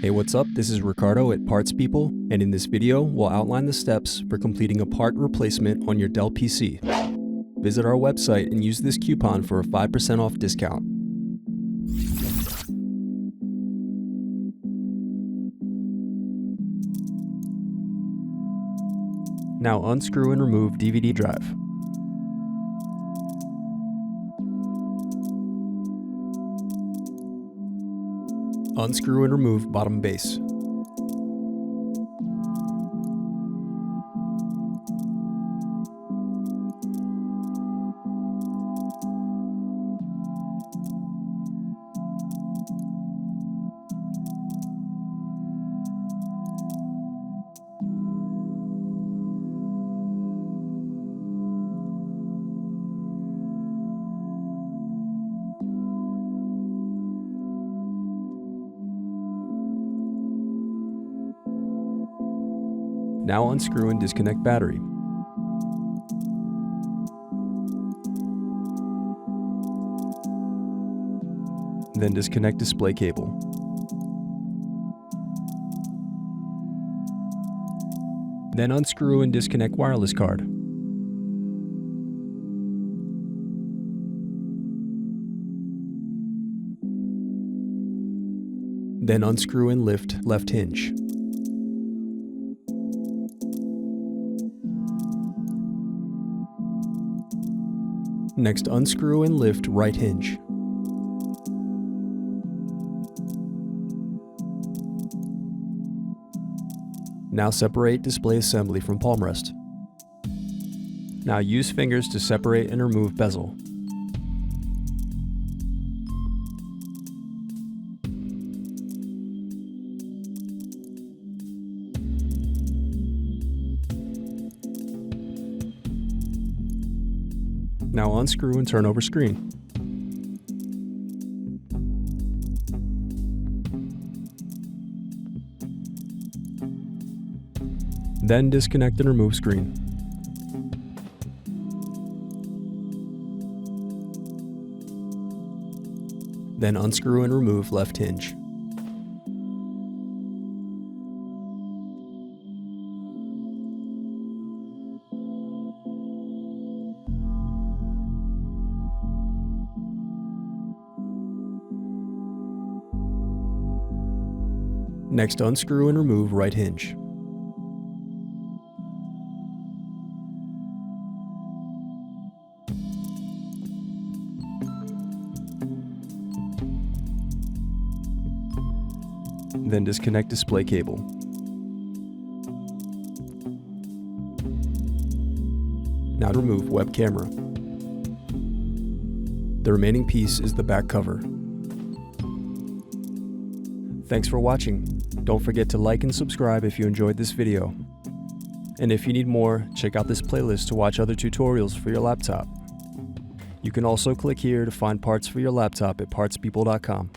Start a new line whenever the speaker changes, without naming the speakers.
Hey, what's up? This is Ricardo at Parts People, and in this video, we'll outline the steps for completing a part replacement on your Dell PC. Visit our website and use this coupon for a 5% off discount. Now unscrew and remove DVD drive. Unscrew and remove bottom base. Now unscrew and disconnect battery. Then disconnect display cable. Then unscrew and disconnect wireless card. Then unscrew and lift left hinge. Next, unscrew and lift right hinge. Now separate display assembly from palmrest. Now use fingers to separate and remove bezel. Now unscrew and turn over screen. Then disconnect and remove screen. Then unscrew and remove left hinge. Next, unscrew and remove right hinge. Then disconnect display cable. Now to remove web camera. The remaining piece is the back cover. Thanks for watching. Don't forget to like and subscribe if you enjoyed this video. And if you need more, check out this playlist to watch other tutorials for your laptop. You can also click here to find parts for your laptop at partspeople.com.